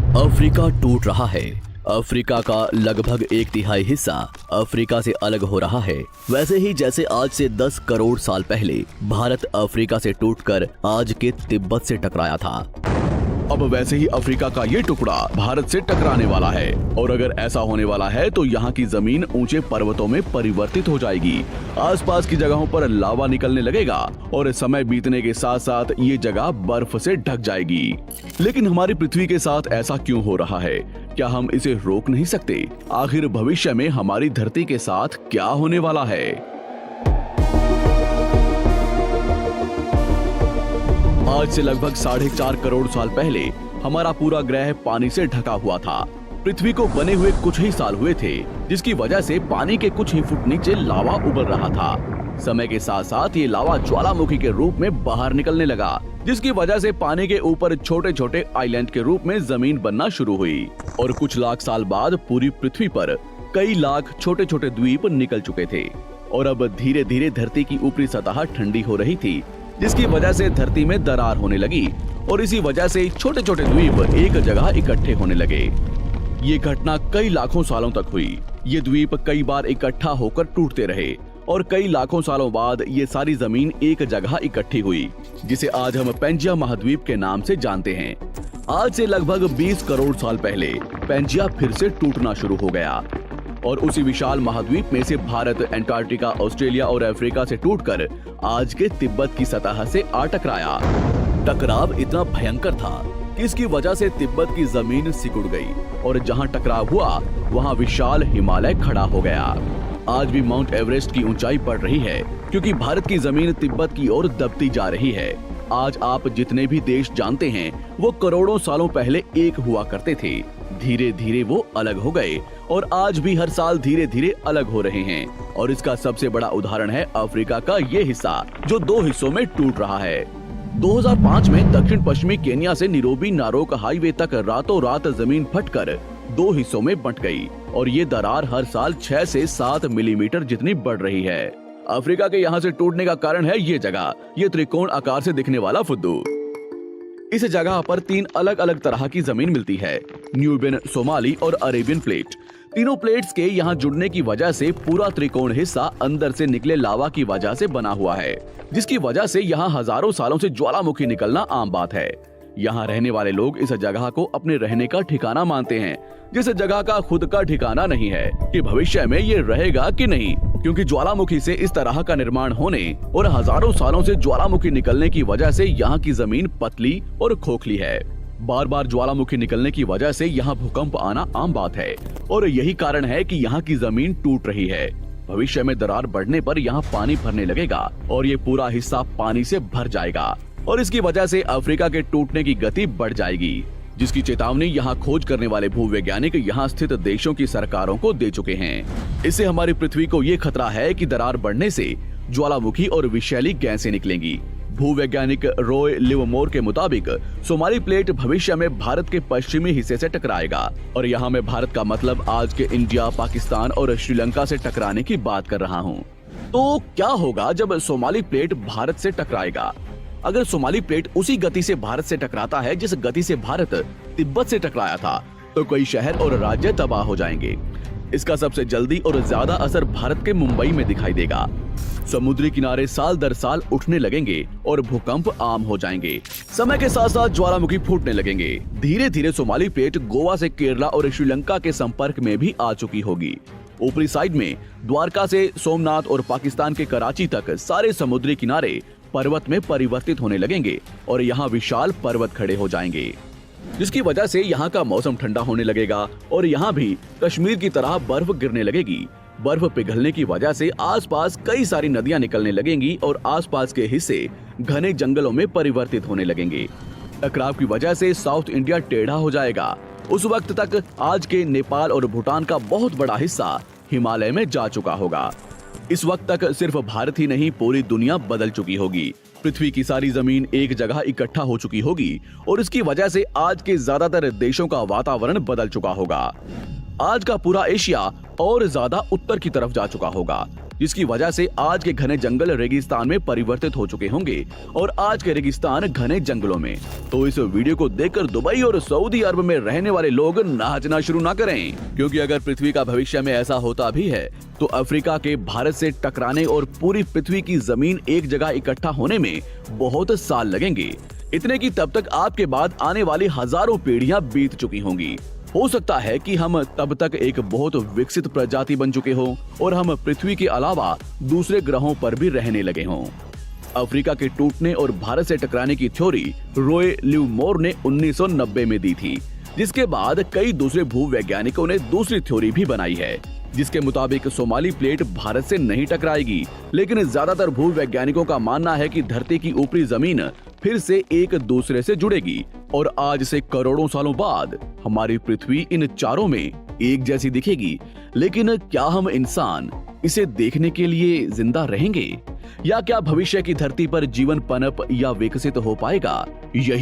Africa टूट रहा है। अफ्रीका का लगभग 1/3 हिस्सा अफ्रीका से अलग हो रहा है। वैसे ही जैसे आज से 10 करोड़ साल पहले भारत अफ्रीका से टूटकर आज के तिब्बत से टकराया था, अब वैसे ही अफ्रीका का ये टुकड़ा भारत से टकराने वाला है। और अगर ऐसा होने वाला है तो यहाँ की जमीन ऊंचे पर्वतों में परिवर्तित हो जाएगी। आसपास की जगहों पर लावा निकलने लगेगा और समय बीतने के साथ साथ ये जगह बर्फ से ढक जाएगी। लेकिन हमारी पृथ्वी के साथ ऐसा क्यों हो रहा है? क्या हम इसे रोक नहीं सकते? आखिर भविष्य में हमारी धरती के साथ क्या होने वाला है? आज से लगभग 4.5 करोड़ साल पहले हमारा पूरा ग्रह पानी से ढका हुआ था। पृथ्वी को बने हुए कुछ ही साल हुए थे, जिसकी वजह से पानी के कुछ ही फुट नीचे लावा उबल रहा था। समय के साथ साथ ये लावा ज्वालामुखी के रूप में बाहर निकलने लगा, जिसकी वजह से पानी के ऊपर छोटे छोटे आइलैंड के रूप में जमीन बनना शुरू हुई। और कुछ लाख साल बाद पूरी पृथ्वी पर कई लाख छोटे छोटे द्वीप निकल चुके थे। और अब धीरे धीरे धरती की ऊपरी सतह ठंडी हो रही थी, जिसकी वजह से धरती में दरार होने लगी और इसी वजह से छोटे छोटे द्वीप एक जगह इकट्ठे होने लगे। ये घटना कई लाखों सालों तक हुई। ये द्वीप कई बार इकट्ठा होकर टूटते रहे और कई लाखों सालों बाद ये सारी जमीन एक जगह इकट्ठी हुई, जिसे आज हम पेंजिया महाद्वीप के नाम से जानते हैं। आज से लगभग 20 करोड़ साल पहले पेंजिया फिर से टूटना शुरू हो गया और उसी विशाल महाद्वीप में से भारत, अंटार्कटिका, ऑस्ट्रेलिया और अफ्रीका से टूटकर आज के तिब्बत की सतह से आ टकराया। टकराव इतना भयंकर था कि इसकी वजह से तिब्बत की जमीन सिकुड़ गई और जहां टकराव हुआ वहां विशाल हिमालय खड़ा हो गया। आज भी माउंट एवरेस्ट की ऊंचाई बढ़ रही है, क्योंकि भारत की जमीन तिब्बत की ओर दबती जा रही है। आज आप जितने भी देश जानते हैं वो करोड़ों सालों पहले एक हुआ करते थे। धीरे धीरे वो अलग हो गए और आज भी हर साल धीरे धीरे अलग हो रहे हैं। और इसका सबसे बड़ा उदाहरण है अफ्रीका का ये हिस्सा, जो 2 हिस्सों में टूट रहा है। 2005 में दक्षिण पश्चिमी केन्या से नीरोबी नारोक हाईवे तक रातों रात जमीन फटकर 2 हिस्सों में बंट गई और ये दरार हर साल 6 से 7 मिलीमीटर जितनी बढ़ रही है। अफ्रीका के यहाँ से टूटने का कारण है ये जगह, ये त्रिकोण आकार से दिखने वाला फुद्दू। इस जगह पर 3 अलग अलग तरह की जमीन मिलती है, न्यूबियन, सोमाली और अरेबियन प्लेट। तीनों प्लेट्स के यहाँ जुड़ने की वजह से पूरा त्रिकोण हिस्सा अंदर से निकले लावा की वजह से बना हुआ है, जिसकी वजह से यहाँ हजारों सालों से ज्वालामुखी निकलना आम बात है। यहाँ रहने वाले लोग इस जगह को अपने रहने का ठिकाना मानते हैं, जिस जगह का खुद का ठिकाना नहीं है कि भविष्य में ये रहेगा कि नहीं, क्योंकि ज्वालामुखी से इस तरह का निर्माण होने और हजारों सालों से ज्वालामुखी निकलने की वजह से यहाँ की जमीन पतली और खोखली है। बार बार ज्वालामुखी निकलने की वजह से यहाँ भूकंप आना आम बात है और यही कारण है कि यहाँ की जमीन टूट रही है। भविष्य में दरार बढ़ने पर यहाँ पानी भरने लगेगा और ये पूरा हिस्सा पानी से भर जाएगा और इसकी वजह से अफ्रीका के टूटने की गति बढ़ जाएगी, जिसकी चेतावनी यहाँ खोज करने वाले भूवैज्ञानिक यहाँ स्थित देशों की सरकारों को दे चुके हैं। इससे हमारी पृथ्वी को ये खतरा है कि दरार बढ़ने से ज्वालामुखी और विषैली गैसें निकलेंगी। भूवैज्ञानिक रॉय लिवमोर के मुताबिक सोमाली प्लेट भविष्य में भारत के पश्चिमी हिस्से से टकराएगा और यहाँ मैं भारत का मतलब आज के इंडिया, पाकिस्तान और श्रीलंका से टकराने की बात कर रहा हूँ। तो क्या होगा जब सोमाली प्लेट भारत से टकराएगा? अगर सोमाली प्लेट उसी गति से भारत से टकराता है जिस गति से भारत तिब्बत से टकराया था, तो कई शहर और राज्य तबाह हो जाएंगे। इसका सबसे जल्दी और ज्यादा असर भारत के मुंबई में दिखाई देगा। समुद्री किनारे साल दर साल उठने लगेंगे और भूकंप आम हो जाएंगे। समय के साथ साथ ज्वालामुखी फूटने लगेंगे। धीरे धीरे सोमाली प्लेट गोवा से केरला और श्रीलंका के संपर्क में भी आ चुकी होगी। ऊपरी साइड में द्वारका से सोमनाथ और पाकिस्तान के कराची तक सारे समुद्री किनारे पर्वत में परिवर्तित होने लगेंगे और यहाँ विशाल पर्वत खड़े हो जाएंगे, जिसकी वजह से यहाँ का मौसम ठंडा होने लगेगा और यहाँ भी कश्मीर की तरह बर्फ गिरने लगेगी। बर्फ पिघलने की वजह से आसपास कई सारी नदियां निकलने लगेंगी और आसपास के हिस्से घने जंगलों में परिवर्तित होने लगेंगे। टकराव की वजह से साउथ इंडिया टेढ़ा हो जाएगा। उस वक्त तक आज के नेपाल और भूटान का बहुत बड़ा हिस्सा हिमालय में जा चुका होगा। इस वक्त तक सिर्फ भारत ही नहीं, पूरी दुनिया बदल चुकी होगी। पृथ्वी की सारी जमीन एक जगह इकट्ठा हो चुकी होगी और इसकी वजह से आज के ज्यादातर देशों का वातावरण बदल चुका होगा। आज का पूरा एशिया और ज्यादा उत्तर की तरफ जा चुका होगा। जिसकी वजह से आज के घने जंगल रेगिस्तान में परिवर्तित हो चुके होंगे और आज के रेगिस्तान घने जंगलों में। तो इस वीडियो को देखकर दुबई और सऊदी अरब में रहने वाले लोग नाचना शुरू ना करें, क्योंकि अगर पृथ्वी का भविष्य में ऐसा होता भी है तो अफ्रीका के भारत से टकराने और पूरी पृथ्वी की जमीन एक जगह इकट्ठा होने में बहुत साल लगेंगे। इतने की तब तक आपके बाद आने वाली हजारों पीढ़ियां बीत चुकी होंगी। हो सकता है कि हम तब तक एक बहुत विकसित प्रजाति बन चुके हों और हम पृथ्वी के अलावा दूसरे ग्रहों पर भी रहने लगे हों। अफ्रीका के टूटने और भारत से टकराने की थ्योरी रॉय लिवमोर ने 1990 में दी थी, जिसके बाद कई दूसरे भूवैज्ञानिकों ने दूसरी थ्योरी भी बनाई है, जिसके मुताबिक सोमाली प्लेट भारत से नहीं टकराएगी। लेकिन ज्यादातर भूवैज्ञानिकों का मानना है कि धरती की ऊपरी जमीन फिर से एक दूसरे से जुड़ेगी और आज से करोड़ों सालों बाद हमारी पृथ्वी इन चारों में एक जैसी दिखेगी। लेकिन क्या हम इंसान इसे देखने के लिए जिंदा रहेंगे, या क्या भविष्य की धरती पर जीवन पनप या विकसित हो पाएगा? यही